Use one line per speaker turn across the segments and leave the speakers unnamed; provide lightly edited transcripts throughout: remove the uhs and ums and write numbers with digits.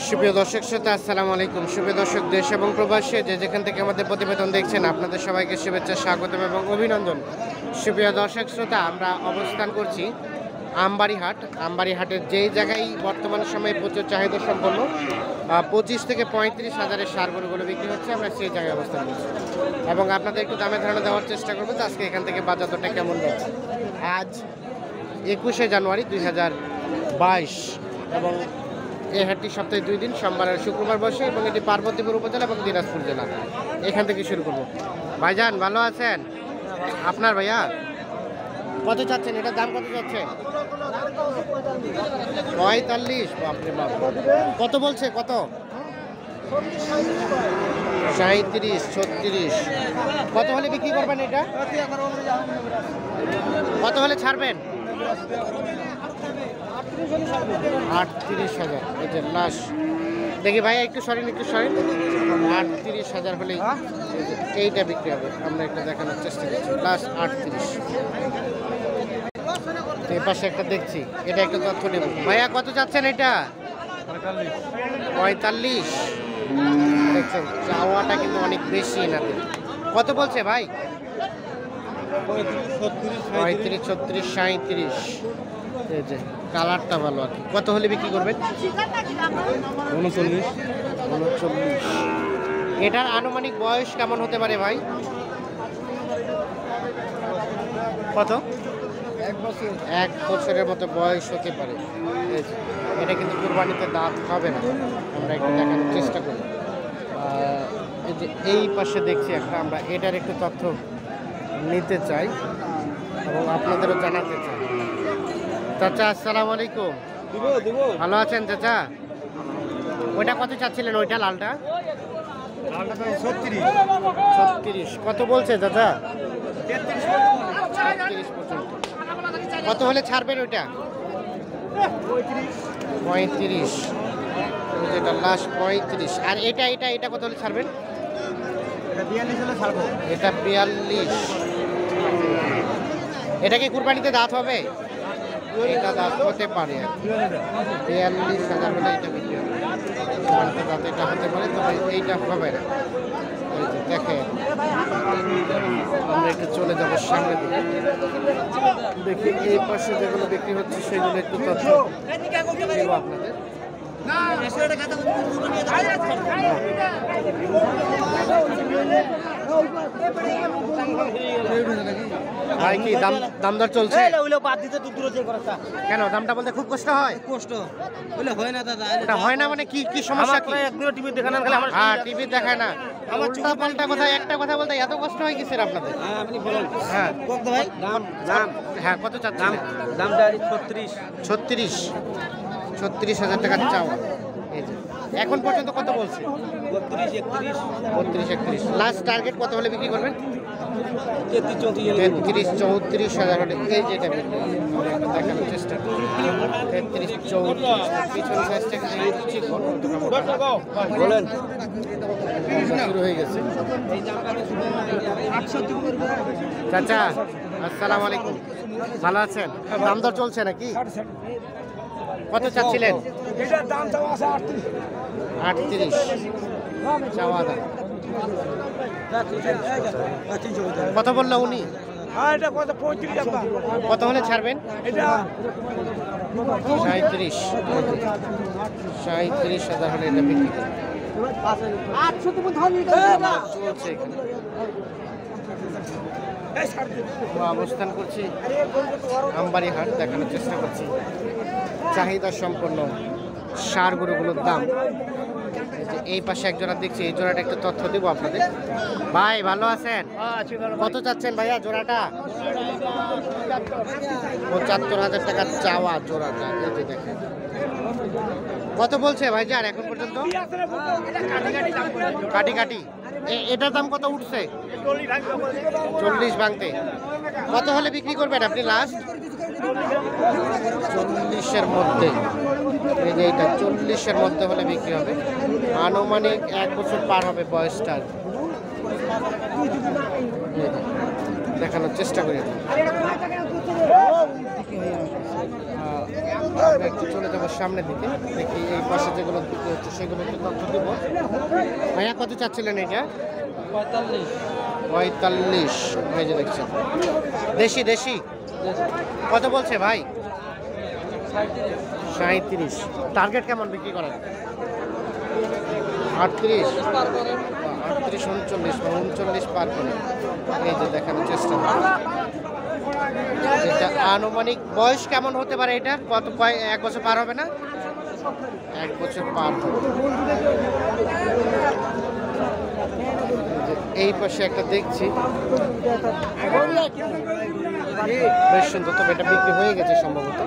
সুপ্রিয় দর্শক শ্রোতা আসসালামু আলাইকুম। সুপ্রিয় দর্শক দেশ এবং প্রবাসী যে যেখান থেকে আমাদের প্রতিবেদন দেখছেন আপনাদের সবাইকে শুভেচ্ছা, স্বাগতম এবং অভিনন্দন। সুপ্রিয় দর্শক শ্রোতা, আমরা অবস্থান করছি আমবাড়ি হাটের যেই জায়গায় বর্তমান সময়ে প্রচুর চাহিদা সম্পন্ন 25 থেকে 35 হাজারের সার গরুগুলো বিক্রি হচ্ছে, আমরা সেই জায়গায় অবস্থান করছি এবং আপনাদের একটু দামে ধারণা দেওয়ার চেষ্টা করবো যে আজকে এখান থেকে বাজার দরটা কেমন যাচ্ছে। আজ 21শে জানুয়ারি 2022 এবং এই হাটটি সপ্তাহে 2 দিন, সোমবার আর শুক্রবার বসে এবং এটি পার্বতীপুর উপজেলা এবং দিনাজপুর জেলা। এখান থেকে শুরু করব। ভাইজান ভালো আছেন? আপনার ভাইয়া কত চাচ্ছেন? এটার দাম কত চাচ্ছে? 45। বাপরে বাপ, কত বলছে? কত? 37, 36। কত হলে বিক্রি করবেন এটা? কত হলে ছাড়বেন? 38,000। এই যে লাশ দেখি ভাইয়া, একটু সরেন 38,000 হলেই এইটা বিক্রি হবে। আমরা একটু দেখানোর চেষ্টা করছি। লাশ 38। এই পাশে একটা দেখছি, এটা একটা তথ্য নেব। ভাইয়া কত চাচ্ছেন এটা? 45। দেখছেন চাওয়াটা কিন্তু অনেক বেশি এনাদের। কত বলছে ভাই? 35, 36, 37। এই যে কালারটা ভালো আর কি। কত হলে বিক্রি করবেন? 39। এটার আনুমানিক বয়স কেমন হতে পারে ভাই? কত? 1 বছরের মতো বয়স হতে পারে। এটা কিন্তু কুরবানিতে দাঁত হবে না। আমরা একটু দেখানোর চেষ্টা করি। এই যে এই পাশে দেখছি একটা, আমরা এটার একটু তথ্য নিতে চাই এবং আপনাদেরও জানাতে চাই। চাচা আসসালামু আলাইকুম। ভালো আছেন চাচা? ওইটা কত চাচ্ছিলেন? ওইটা লালটা 36। কত বলছে চাচা? 33 পর্যন্ত। কত হলে ছাড়বেন ওইটা? 35। যেটা লাস্ট 35। আর এটা কত হলে ছাড়বেন? এটা 42। এটা কি কুরবানিতে দাঁত হবে? এটা দাঁত হতে পারে। 42,000 হলে এটা বিক্রি হবে। কুরবানিতে দাঁত এটা হতে পারে, তবে এইটা হবে না। দেখে আমরা একটু চলে যাবো সামনে দিকে, দেখি এই পাশে যেগুলো বিক্রি হচ্ছে সেগুলো একটু তথ্য দেব আপনাদের। ভাই কি দাম দর চলছে? কেন দামটা বলতে খুব কষ্ট হয়? এটা হয় না মানে কি সমস্যা? টিভি দেখায় না, আমার উল্টা পাল্টা কথা, একটা কথা বলতে এত কষ্ট হয় কিসের আপনাদের? হ্যাঁ কত চাচ্ছেন? দামটা 36। 36,000 টাকা চাওয়া। এখন পর্যন্ত কত বলছে? 32, 31। লাস্ট টার্গেট কত হলে বিক্রি করবেন? 33, 34,000 হলে এই যেটা বিক্রি দেখানোর চেষ্টা করি। 33, 34। পিছন সাইজ থেকে বলেন শুরু হয়ে গেছে। চাচা আসসালামু আলাইকুম, ভালো আছেন? দাম দর চলছে নাকি? কত চাচ্ছিলেন? 38 চাওয়া দাম। কত বললো উনি? কত হলে ছাড়বেন? 37। 37,000 হলে এটা বিক্রি চলছে। এখানে অবস্থান করছি আমবাড়ি হাট, দেখানোর চেষ্টা করছি চাহিদা সম্পন্ন সার গরুগুলোর দাম। এই পাশে এক জোড়া দেখছি, এই জোড়াটা একটু তথ্য দেবো আপনাদের। ভাই ভালো আছেন? কত চাচ্ছেন ভাইয়া জোড়াটা? 75,000 টাকা চাওয়া জোড়াটা। এই যে দেখেন কত বলছে ভাইজান এখন পর্যন্ত? কাটি এটার দাম কত উঠছে? 40 ভাঙতে। কত হলে বিক্রি করবেন আপনি লাস্ট? 40-এর মধ্যে। এই যে এটা 40-এর মধ্যে হলে বিক্রি হবে। আনুমানিক 1 বছর পার হবে বয়সটার। দেখানোর চেষ্টা করি। আমরা একটু চলে যাবো সামনের দিকে, দেখি এই পাশে যে যেগুলো বিক্রি হচ্ছে সেগুলো একটু তথ্য দেবো। ভাইয়া কত চাচ্ছিলেন এটা? 45। এই যে দেখছেন দেশি দেশি কত বলছে ভাই? 37। টার্গেট কেমন বিক্রি করেন? 38, 39 বা 39 পার করে। এই যে দেখানোর চেষ্টা করি। এটা আনুমানিক বয়স কেমন হতে পারে এটার? কত 1 বছর পার হবে না? 1 বছর পার হবে। এই পাশে একটা দেখছি বেশ সুন্দর, তবে এটা বিক্রি হয়ে গেছে সম্ভবত।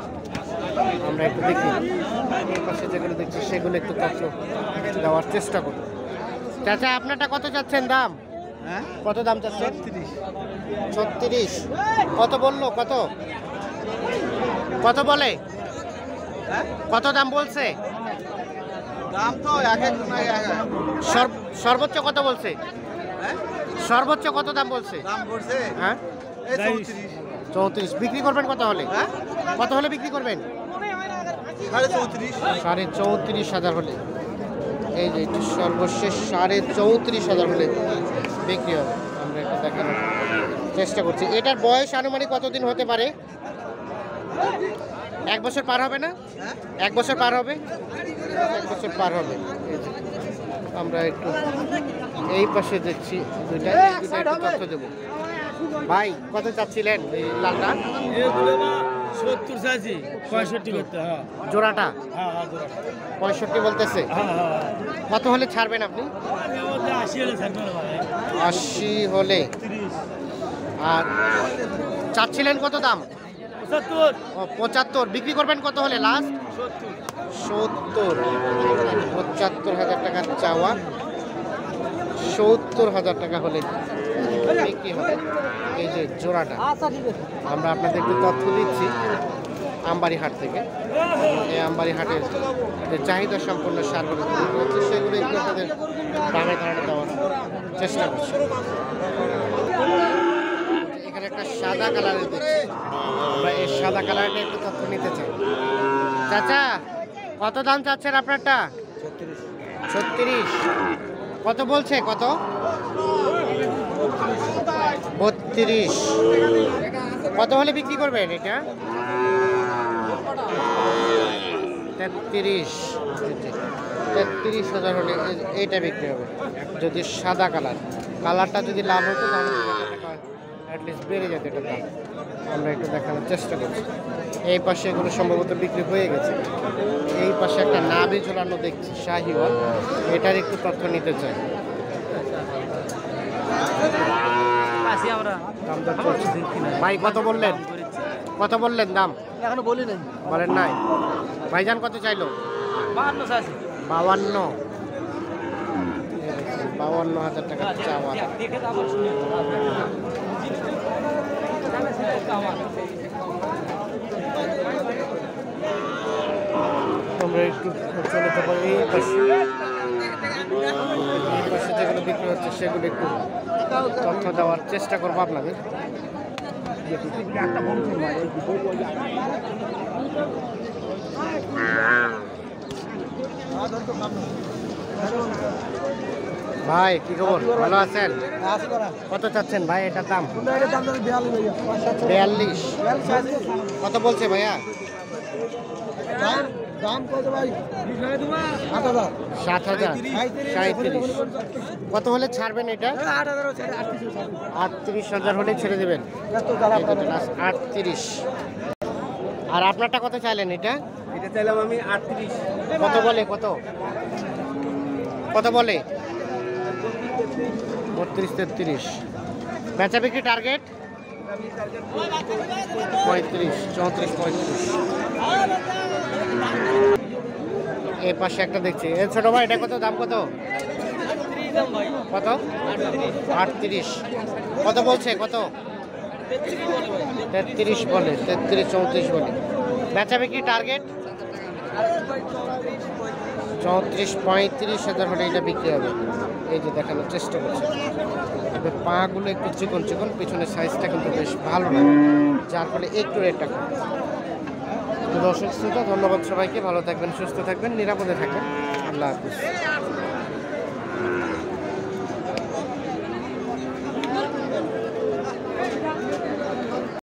আমরা একটু দেখি এই পাশে যেগুলো দেখছি সেগুলো একটু তথ্য দেওয়ার চেষ্টা করি। চাচা আপনারটা কত চাচ্ছেন দাম? কত দাম চাচ্ছেন? 36। কত বললো? কত কত বলে? কত দাম বলছে?
দাম তো
সর্বোচ্চ কত বলছে? সর্বোচ্চ কত দাম বলছে?
দাম বলছে
হ্যাঁ 34। বিক্রি করবেন কত হলে? কত হলে বিক্রি করবেন? 34,500 হলে। এই যে একটু সর্বশেষ 34,500 হলে বিক্রি হবে। আমরা একটু দেখানোর চেষ্টা করছি। এটার বয়স আনুমানিক কতদিন হতে পারে? 1 বছর পার হবে না? 1 বছর পার হবে? 1 বছর পার হবে। এই যে আমরা একটু এই পাশে দেখছি দুইটা একটু তথ্য দেবো। ভাই কত চাচ্ছিলেন এই লালটা?
70 চাইছি, 65 করতে। হ্যাঁ
জোড়াটা
হ্যাঁ
65 বলতেছে। কত হলে ছাড়বেন আপনি? 80 হলে। আর চাচ্ছিলেন কত দাম? 75। বিক্রি করবেন কত হলে লাস্ট? 70। 75,000 টাকা চাওয়া, 70,000 টাকা হলে বিক্রি হবে এই যে জোড়াটা। আমরা আপনাদের একটু তথ্য দিচ্ছি আমবাড়ি হাট থেকে। এই আমবাড়ি হাটের যে চাহিদা সম্পন্ন সারগুলো হচ্ছে সেগুলো একটু আপনাদের দামে ধারণা দেওয়ার চেষ্টা করছি। এখানে একটা সাদা কালারের দেখছি, আমরা এই সাদা কালারটা একটু তথ্য নিতে চাই। চাচা কত দাম চাচ্ছেন আপনারটা? 36। কত বলছে? কত? 32। কত হলে বিক্রি করবেন এটা? 33,000 হলে এইটা বিক্রি হবে। যদি সাদা কালারটা যদি লাল হতো তাহলে অ্যাটলিস্ট বেড়ে যেত এটার দাম। আমরা একটু দেখানোর চেষ্টা করছি। এই পাশে এগুলো সম্ভবত বিক্রি হয়ে গেছে। এই পাশে একটা নাভি ঝোলানো দেখছি শাহিওয়াল, এটার একটু তথ্য নিতে চাই। ভাই কত বললেন? কত বললেন দাম?
এখনো বলি নাই।
বলেন নাই? ভাইজান কত চাইলো? 52। 52,000 টাকা চাওয়া। তোমরা একটু চলে যাবো এই পাশে যেগুলো বিক্রি হচ্ছে সেগুলো একটু তথ্য দেওয়ার চেষ্টা করবো আপনাদের। ভাই কি খবর? ভালো আছেন? কত চাচ্ছেন ভাই এটার দাম? 42। কত বলছে ভাইয়া?
দাম কত ভাই?
7,000। 37। কত হলে ছাড়বেন এটা? 38,000 হলে ছেড়ে দেবেন। 38। আর আপনারটা কত চাইলেন এটা?
এটা চাইলাম আমি 38।
কত বলে? কত কত বলে? 32, 33। বেচা বিক্রি টার্গেট 35, 34, 35। এই পাশে একটা দেখছি। এ ছোট ভাই এটা কত দাম? কত কত? 38। কত বলছে? কত? 33 বলে। 33, 34 বলে। বেচা বিক্রি টার্গেট 34, 35,000 হলে এটা বিক্রি হবে। এই যে দেখানোর চেষ্টা করছে। তবে পাগুলো একটু চিকন চিকন, পিছনের সাইজটা কিন্তু বেশ ভালো লাগে, যার ফলে একটু রেটটা কম। তো দর্শক শ্রোতা ধন্যবাদ সবাইকে, ভালো থাকবেন, সুস্থ থাকবেন, নিরাপদে থাকবেন। আল্লাহ হাফিজ।